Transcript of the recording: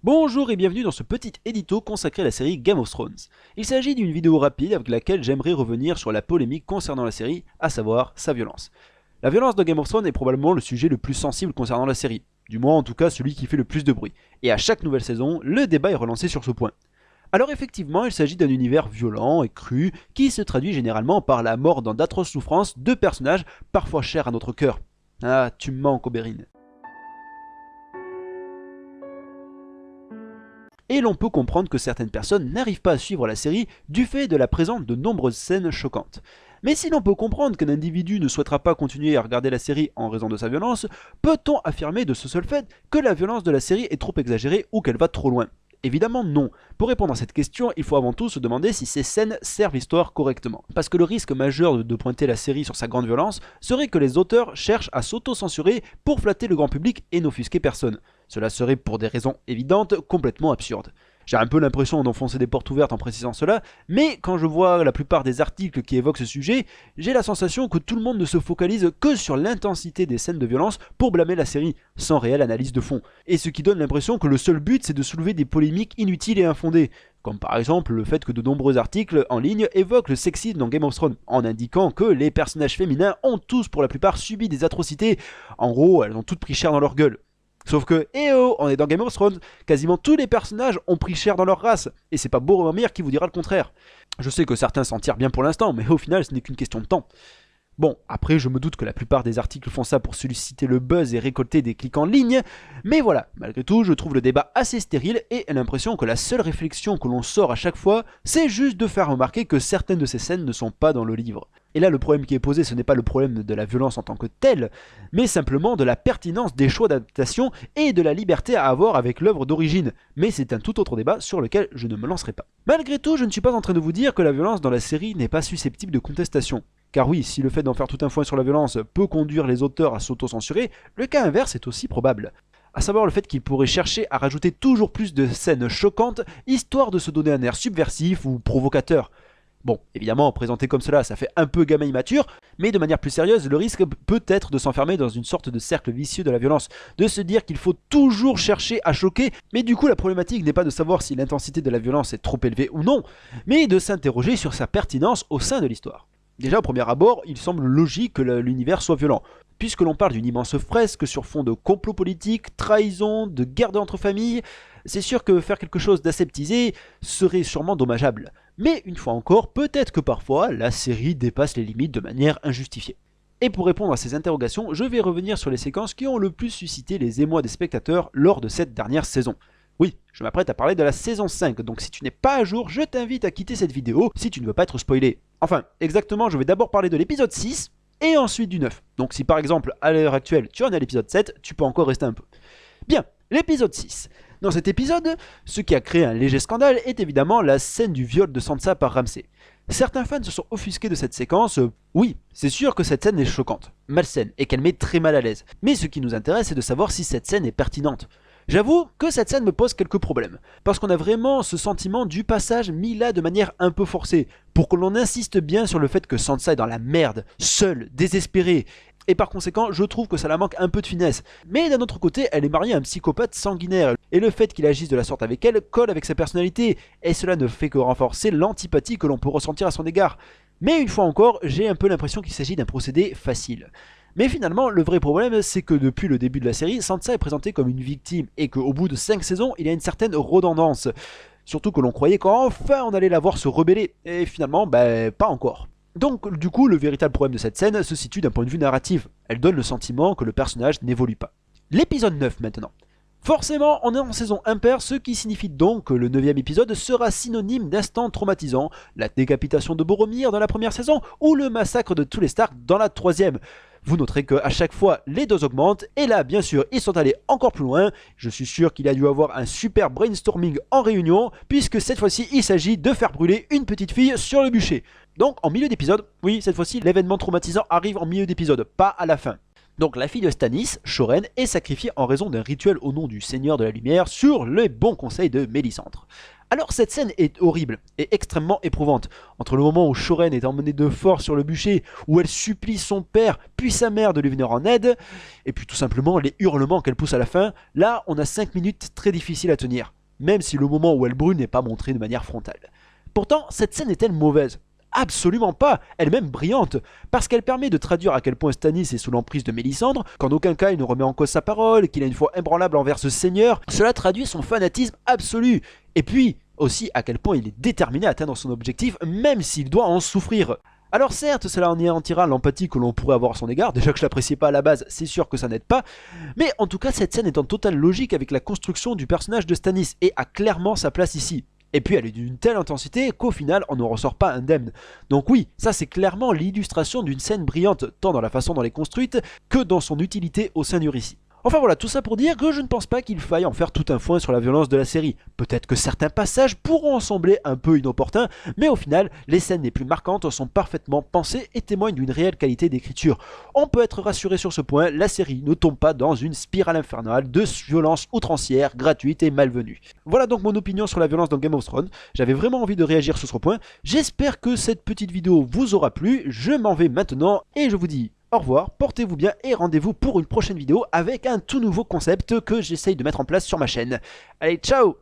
Bonjour et bienvenue dans ce petit édito consacré à la série Game of Thrones. Il s'agit d'une vidéo rapide avec laquelle j'aimerais revenir sur la polémique concernant la série, à savoir sa violence. La violence de Game of Thrones est probablement le sujet le plus sensible concernant la série, du moins en tout cas celui qui fait le plus de bruit, et à chaque nouvelle saison, le débat est relancé sur ce point. Alors effectivement, il s'agit d'un univers violent et cru qui se traduit généralement par la mort dans d'atroces souffrances de personnages parfois chers à notre cœur. Ah, tu me manques, Oberyn. Et l'on peut comprendre que certaines personnes n'arrivent pas à suivre la série du fait de la présence de nombreuses scènes choquantes. Mais si l'on peut comprendre qu'un individu ne souhaitera pas continuer à regarder la série en raison de sa violence, peut-on affirmer de ce seul fait que la violence de la série est trop exagérée ou qu'elle va trop loin? Évidemment non. Pour répondre à cette question, il faut avant tout se demander si ces scènes servent l'histoire correctement. Parce que le risque majeur de pointer la série sur sa grande violence serait que les auteurs cherchent à s'auto-censurer pour flatter le grand public et n'offusquer personne. Cela serait pour des raisons évidentes complètement absurdes. J'ai un peu l'impression d'enfoncer des portes ouvertes en précisant cela, mais quand je vois la plupart des articles qui évoquent ce sujet, j'ai la sensation que tout le monde ne se focalise que sur l'intensité des scènes de violence pour blâmer la série, sans réelle analyse de fond. Et ce qui donne l'impression que le seul but c'est de soulever des polémiques inutiles et infondées. Comme par exemple le fait que de nombreux articles en ligne évoquent le sexisme dans Game of Thrones, en indiquant que les personnages féminins ont tous pour la plupart subi des atrocités. En gros, elles ont toutes pris cher dans leur gueule. Sauf que, eh oh, on est dans Game of Thrones, quasiment tous les personnages ont pris cher dans leur race, et c'est pas Boromir qui vous dira le contraire. Je sais que certains s'en tirent bien pour l'instant, mais au final ce n'est qu'une question de temps. Bon, après je me doute que la plupart des articles font ça pour susciter le buzz et récolter des clics en ligne, mais voilà, malgré tout je trouve le débat assez stérile et l'impression que la seule réflexion que l'on sort à chaque fois, c'est juste de faire remarquer que certaines de ces scènes ne sont pas dans le livre. Et là le problème qui est posé, ce n'est pas le problème de la violence en tant que telle, mais simplement de la pertinence des choix d'adaptation et de la liberté à avoir avec l'œuvre d'origine. Mais c'est un tout autre débat sur lequel je ne me lancerai pas. Malgré tout, je ne suis pas en train de vous dire que la violence dans la série n'est pas susceptible de contestation. Car oui, si le fait d'en faire tout un foin sur la violence peut conduire les auteurs à s'auto-censurer, le cas inverse est aussi probable. À savoir le fait qu'ils pourraient chercher à rajouter toujours plus de scènes choquantes, histoire de se donner un air subversif ou provocateur. Bon, évidemment, présenté comme cela, ça fait un peu gamin immature, mais de manière plus sérieuse, le risque peut être de s'enfermer dans une sorte de cercle vicieux de la violence, de se dire qu'il faut toujours chercher à choquer, mais du coup la problématique n'est pas de savoir si l'intensité de la violence est trop élevée ou non, mais de s'interroger sur sa pertinence au sein de l'histoire. Déjà au premier abord, il semble logique que l'univers soit violent, puisque l'on parle d'une immense fresque sur fond de complot politique, trahison, de guerre entre familles. C'est sûr que faire quelque chose d'aseptisé serait sûrement dommageable. Mais une fois encore, peut-être que parfois, la série dépasse les limites de manière injustifiée. Et pour répondre à ces interrogations, je vais revenir sur les séquences qui ont le plus suscité les émois des spectateurs lors de cette dernière saison. Oui, je m'apprête à parler de la saison 5, donc si tu n'es pas à jour, je t'invite à quitter cette vidéo si tu ne veux pas être spoilé. Enfin, exactement, je vais d'abord parler de l'épisode 6, et ensuite du 9. Donc si par exemple, à l'heure actuelle, tu en es à l'épisode 7, tu peux encore rester un peu. Bien, l'épisode 6. Dans cet épisode, ce qui a créé un léger scandale est évidemment la scène du viol de Sansa par Ramsay. Certains fans se sont offusqués de cette séquence. Oui, c'est sûr que cette scène est choquante, malsaine, et qu'elle met très mal à l'aise. Mais ce qui nous intéresse, c'est de savoir si cette scène est pertinente. J'avoue que cette scène me pose quelques problèmes, parce qu'on a vraiment ce sentiment du passage mis là de manière un peu forcée, pour que l'on insiste bien sur le fait que Sansa est dans la merde, seule, désespérée, et par conséquent je trouve que ça la manque un peu de finesse. Mais d'un autre côté, elle est mariée à un psychopathe sanguinaire, et le fait qu'il agisse de la sorte avec elle colle avec sa personnalité, et cela ne fait que renforcer l'antipathie que l'on peut ressentir à son égard. Mais une fois encore, j'ai un peu l'impression qu'il s'agit d'un procédé facile. Mais finalement, le vrai problème, c'est que depuis le début de la série, Sansa est présentée comme une victime, et qu'au bout de 5 saisons, il y a une certaine redondance. Surtout que l'on croyait qu'enfin on allait la voir se rebeller, et finalement, pas encore. Donc du coup, le véritable problème de cette scène se situe d'un point de vue narratif. Elle donne le sentiment que le personnage n'évolue pas. L'épisode 9 maintenant. Forcément, on est en saison impaire, ce qui signifie donc que le 9e épisode sera synonyme d'instant traumatisant, la décapitation de Boromir dans la première saison, ou le massacre de tous les Stark dans la 3e. Vous noterez qu'à chaque fois, les doses augmentent, et là, bien sûr, ils sont allés encore plus loin. Je suis sûr qu'il a dû avoir un super brainstorming en réunion, puisque cette fois-ci, il s'agit de faire brûler une petite fille sur le bûcher. Donc, en milieu d'épisode, oui, cette fois-ci, l'événement traumatisant arrive en milieu d'épisode, pas à la fin. Donc la fille de Stannis, Shoren, est sacrifiée en raison d'un rituel au nom du Seigneur de la Lumière sur les bons conseils de Mélisandre. Alors cette scène est horrible et extrêmement éprouvante. Entre le moment où Shoren est emmenée de force sur le bûcher, où elle supplie son père puis sa mère de lui venir en aide, et puis tout simplement les hurlements qu'elle pousse à la fin, là on a 5 minutes très difficiles à tenir, même si le moment où elle brûle n'est pas montré de manière frontale. Pourtant, cette scène est-elle mauvaise ? Absolument pas, elle est même brillante, parce qu'elle permet de traduire à quel point Stannis est sous l'emprise de Mélisandre, qu'en aucun cas il ne remet en cause sa parole, qu'il a une foi ébranlable envers ce seigneur. Cela traduit son fanatisme absolu, et puis aussi à quel point il est déterminé à atteindre son objectif, même s'il doit en souffrir. Alors certes, cela anéantira l'empathie que l'on pourrait avoir à son égard, déjà que je l'appréciais pas à la base, c'est sûr que ça n'aide pas, mais en tout cas cette scène est en totale logique avec la construction du personnage de Stannis, et a clairement sa place ici. Et puis elle est d'une telle intensité qu'au final on ne ressort pas indemne. Donc oui, ça c'est clairement l'illustration d'une scène brillante, tant dans la façon dont elle est construite, que dans son utilité au sein du récit. Enfin voilà, tout ça pour dire que je ne pense pas qu'il faille en faire tout un foin sur la violence de la série. Peut-être que certains passages pourront sembler un peu inopportuns, mais au final, les scènes les plus marquantes sont parfaitement pensées et témoignent d'une réelle qualité d'écriture. On peut être rassuré sur ce point, la série ne tombe pas dans une spirale infernale de violence outrancière, gratuite et malvenue. Voilà donc mon opinion sur la violence dans Game of Thrones. J'avais vraiment envie de réagir sur ce point. J'espère que cette petite vidéo vous aura plu. Je m'en vais maintenant et je vous dis au revoir, portez-vous bien et rendez-vous pour une prochaine vidéo avec un tout nouveau concept que j'essaye de mettre en place sur ma chaîne. Allez, ciao!